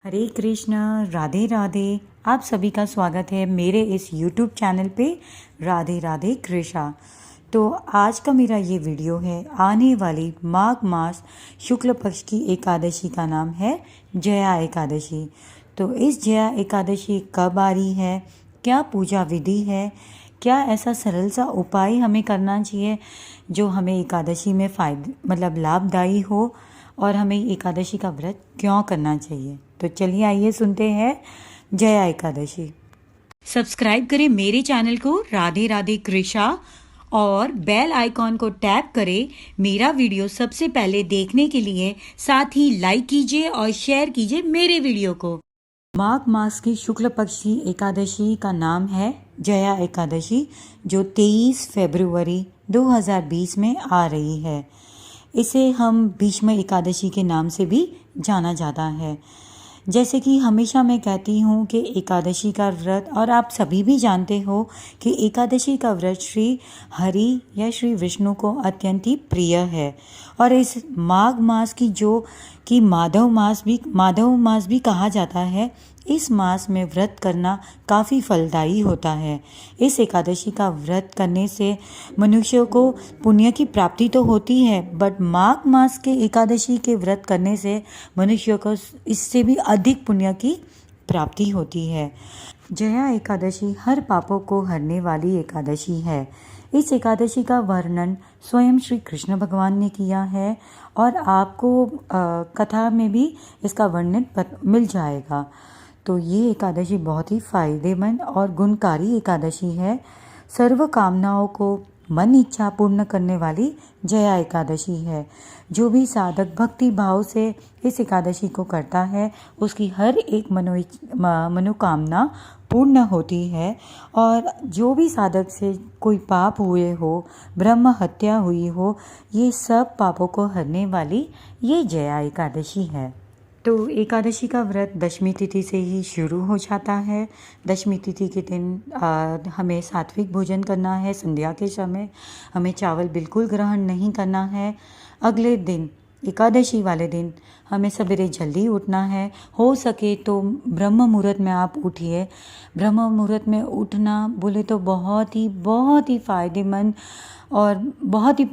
हरे कृष्ण। राधे राधे। आप सभी का स्वागत है मेरे इस YouTube चैनल पे राधे राधे कृष्णा। तो आज का मेरा ये वीडियो है आने वाली माघ मास शुक्ल पक्ष की एकादशी का नाम है जया एकादशी। तो इस जया एकादशी कब आ रही है, क्या पूजा विधि है, क्या ऐसा सरल सा उपाय हमें करना चाहिए जो हमें एकादशी में लाभदायी हो और हमें एकादशी का व्रत क्यों करना चाहिए। तो चलिए आइए सुनते हैं जया एकादशी। सब्सक्राइब करें मेरे चैनल को राधे राधे कृष्णा और बेल आइकॉन को टैप करें मेरा वीडियो सबसे पहले देखने के लिए। साथ ही लाइक कीजिए और शेयर कीजिए मेरे वीडियो को। माघ मास की शुक्ल पक्ष की एकादशी का नाम है जया एकादशी, जो 23 फरवरी 2020 में आ रही है। इसे हम भीष्म एकादशी के नाम से भी जाना जाता है। जैसे कि हमेशा मैं कहती हूँ कि एकादशी का व्रत, और आप सभी भी जानते हो कि एकादशी का व्रत श्री हरि या श्री विष्णु को अत्यंत ही प्रिय है। और इस माघ मास की जो कि माधव मास भी कहा जाता है, इस मास में व्रत करना काफ़ी फलदायी होता है। इस एकादशी का व्रत करने से मनुष्यों को पुण्य की प्राप्ति तो होती है, बट माघ मास के एकादशी के व्रत करने से मनुष्यों को इससे भी अधिक पुण्य की प्राप्ति होती है। जया एकादशी हर पापों को हरने वाली एकादशी है। इस एकादशी का वर्णन स्वयं श्री कृष्ण भगवान ने किया है और आपको कथा में भी इसका वर्णन मिल जाएगा। तो ये एकादशी बहुत ही फायदेमंद और गुणकारी एकादशी है। सर्व कामनाओं को मन इच्छा पूर्ण करने वाली जया एकादशी है। जो भी साधक भक्ति भाव से इस एकादशी को करता है, उसकी हर एक मनोकामना पूर्ण होती है। और जो भी साधक से कोई पाप हुए हो, ब्रह्म हत्या हुई हो, ये सब पापों को हरने वाली ये जया एकादशी है। तो एकादशी का व्रत दशमी तिथि से ही शुरू हो जाता है। दशमी तिथि के दिन हमें सात्विक भोजन करना है। संध्या के समय हमें चावल बिल्कुल ग्रहण नहीं करना है। अगले दिन एकादशी वाले दिन हमें सवेरे जल्दी उठना है। हो सके तो ब्रह्म मुहूर्त में आप उठिए। ब्रह्म मुहूर्त में उठना बोले तो बहुत ही फ़ायदेमंद और बहुत ही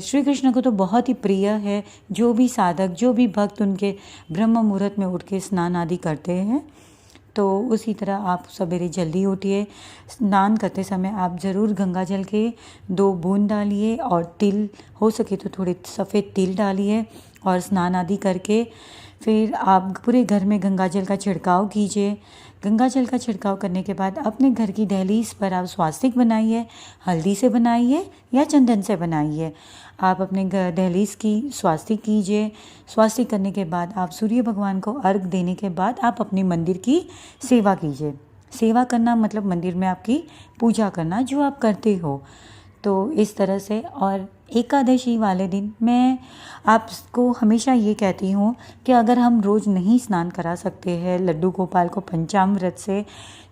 श्री कृष्ण को तो बहुत ही प्रिय है। जो भी साधक, जो भी भक्त उनके ब्रह्म मुहूर्त में उठ के स्नान आदि करते हैं, तो उसी तरह आप सवेरे जल्दी उठिए। स्नान करते समय आप ज़रूर गंगा जल के 2 बूंद डालिए और तिल, हो सके तो थोड़े सफ़ेद तिल डालिए और स्नान आदि करके फिर आप पूरे घर में गंगा जल का छिड़काव कीजिए। गंगा जल का छिड़काव करने के बाद अपने घर की दहलीज पर आप स्वास्तिक बनाइए। हल्दी से बनाइए या चंदन से बनाइए। आप अपने दहलीज की स्वास्तिक कीजिए। स्वास्तिक करने के बाद आप सूर्य भगवान को अर्घ देने के बाद आप अपने मंदिर की सेवा कीजिए। सेवा करना मतलब मंदिर में आपकी पूजा करना, जो आप करते हो। तो इस तरह से। और एकादशी वाले दिन मैं आपको हमेशा ये कहती हूँ कि अगर हम रोज़ नहीं स्नान करा सकते हैं लड्डू गोपाल को पंचामृत से,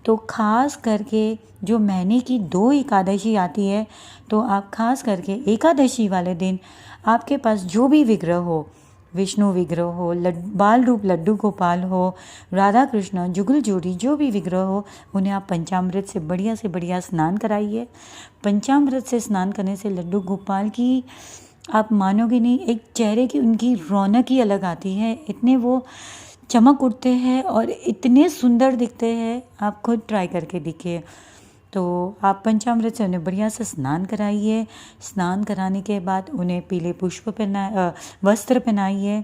तो ख़ास करके जो महीने की 2 एकादशी आती है, तो आप ख़ास करके एकादशी वाले दिन आपके पास जो भी विग्रह हो, विष्णु विग्रह हो, बाल रूप लड्डू गोपाल हो, राधा कृष्ण जुगल जोड़ी जो भी विग्रह हो, उन्हें आप पंचामृत से बढ़िया स्नान कराइए। पंचामृत से स्नान करने से लड्डू गोपाल की आप मानोगे नहीं, एक चेहरे की उनकी रौनक ही अलग आती है। इतने वो चमक उठते हैं और इतने सुंदर दिखते हैं, आप खुद ट्राई करके देखिए। तो आप पंचामृत से उन्हें बढ़िया से स्नान कराइए। स्नान कराने के बाद उन्हें पीले वस्त्र पहनाइए।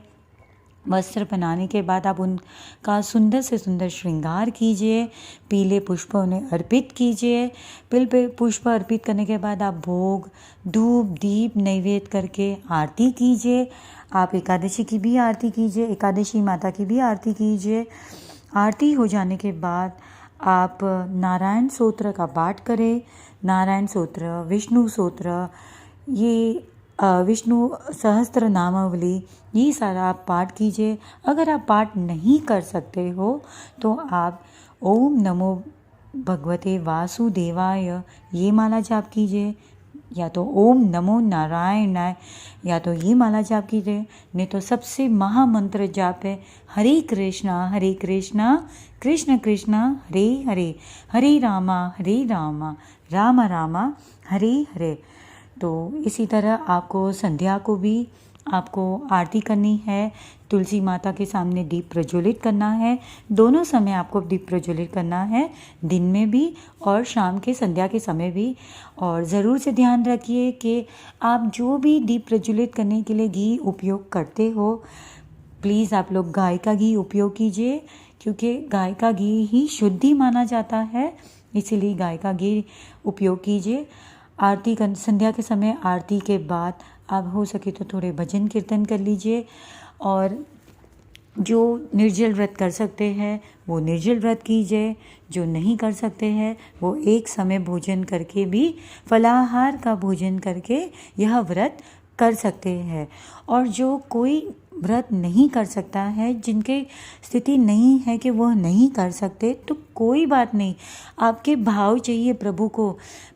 वस्त्र पहनाने के बाद आप उनका सुंदर से सुंदर श्रृंगार कीजिए। पीले पुष्प उन्हें अर्पित कीजिए। पीले पुष्प अर्पित करने के बाद आप भोग, धूप, दीप नैवेद्य करके आरती कीजिए। आप एकादशी की भी आरती कीजिए, एकादशी माता की भी आरती कीजिए। आरती हो जाने के बाद आप नारायण स्तोत्र का पाठ करें। नारायण स्तोत्र, विष्णु स्तोत्र, ये विष्णु सहस्त्र नामावली, ये सारा आप पाठ कीजिए। अगर आप पाठ नहीं कर सकते हो तो आप ओम नमो भगवते वासुदेवाय ये माला जाप कीजिए। या तो ओम नमो नारायणाय, या तो ये माला जाप कीजिए, नहीं तो सबसे महामंत्र जाप है हरे कृष्णा कृष्ण कृष्ण हरे हरे, हरे रामा राम रामा हरे हरे। तो इसी तरह आपको संध्या को भी आपको आरती करनी है, तुलसी माता के सामने दीप प्रज्वलित करना है। दोनों समय आपको दीप प्रज्वलित करना है, दिन में भी और शाम के संध्या के समय भी। और ज़रूर से ध्यान रखिए कि आप जो भी दीप प्रज्वलित करने के लिए घी उपयोग करते हो, प्लीज़ आप लोग गाय का घी उपयोग कीजिए, क्योंकि गाय का घी ही शुद्धि माना जाता है, इसीलिए गाय का घी उपयोग कीजिए। आरती कर संध्या के समय आरती के बाद आप हो सके तो थोड़े भजन कीर्तन कर लीजिए। और जो निर्जल व्रत कर सकते हैं वो निर्जल व्रत कीजिए, जो नहीं कर सकते हैं वो एक समय भोजन करके भी, फलाहार का भोजन करके यह व्रत कर सकते हैं। और जो कोई व्रत नहीं कर सकता है, जिनके स्थिति नहीं है कि वह नहीं कर सकते, तो कोई बात नहीं, आपके भाव चाहिए प्रभु को,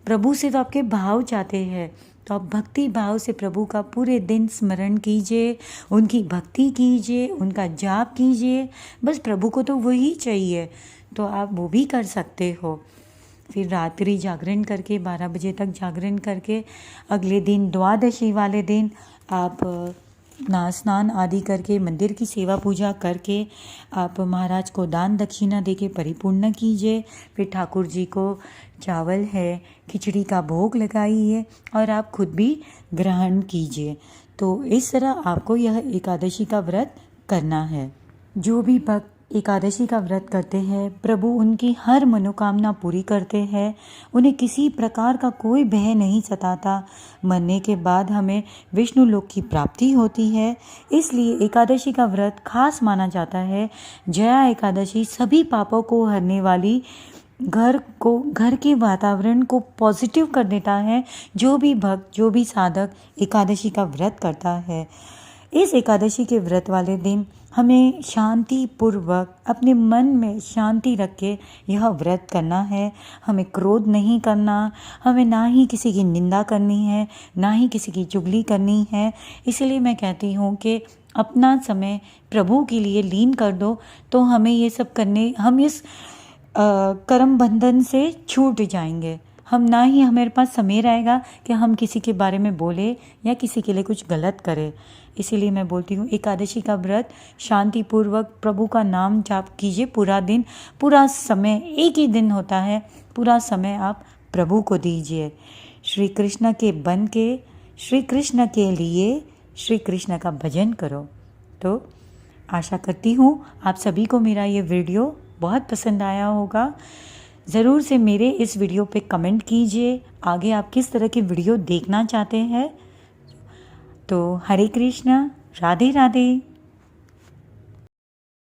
प्रभु से तो आपके भाव चाहते हैं, तो आप भक्ति भाव से प्रभु का पूरे दिन स्मरण कीजिए, उनकी भक्ति कीजिए, उनका जाप कीजिए, बस प्रभु को तो वही चाहिए, तो आप वो भी कर सकते हो। फिर रात्रि जागरण करके 12 बजे तक जागरण करके अगले दिन द्वादशी वाले दिन आप स्नान आदि करके मंदिर की सेवा पूजा करके आप महाराज को दान दक्षिणा देके परिपूर्ण कीजिए। फिर ठाकुर जी को चावल है, खिचड़ी का भोग लगाइए और आप खुद भी ग्रहण कीजिए। तो इस तरह आपको यह एकादशी का व्रत करना है। जो भी भक्त एकादशी का व्रत करते हैं, प्रभु उनकी हर मनोकामना पूरी करते हैं, उन्हें किसी प्रकार का कोई भय नहीं सताता। मरने के बाद हमें विष्णु लोक की प्राप्ति होती है, इसलिए एकादशी का व्रत खास माना जाता है। जया एकादशी सभी पापों को हरने वाली, घर के वातावरण को पॉजिटिव कर देता है। जो भी भक्त, जो भी साधक एकादशी का व्रत करता है, इस एकादशी के व्रत वाले दिन हमें शांति पूर्वक अपने मन में शांति रख के यह व्रत करना है। हमें क्रोध नहीं करना, हमें ना ही किसी की निंदा करनी है, ना ही किसी की चुगली करनी है। इसलिए मैं कहती हूँ कि अपना समय प्रभु के लिए लीन कर दो, तो हमें ये सब करने, हम इस कर्म बंधन से छूट जाएंगे। हम ना ही हमारे पास समय रहेगा कि हम किसी के बारे में बोले या किसी के लिए कुछ गलत करें। इसीलिए मैं बोलती हूँ एकादशी का व्रत शांतिपूर्वक प्रभु का नाम जाप कीजिए पूरा दिन, पूरा समय, एक ही दिन होता है, पूरा समय आप प्रभु को दीजिए। श्री कृष्ण के बन के, श्री कृष्ण के लिए, श्री कृष्ण का भजन करो। तो आशा करती हूँ आप सभी को मेरा ये वीडियो बहुत पसंद आया होगा। ज़रूर से मेरे इस वीडियो पे कमेंट कीजिए आगे आप किस तरह की वीडियो देखना चाहते हैं। तो हरे कृष्णा, राधे राधे।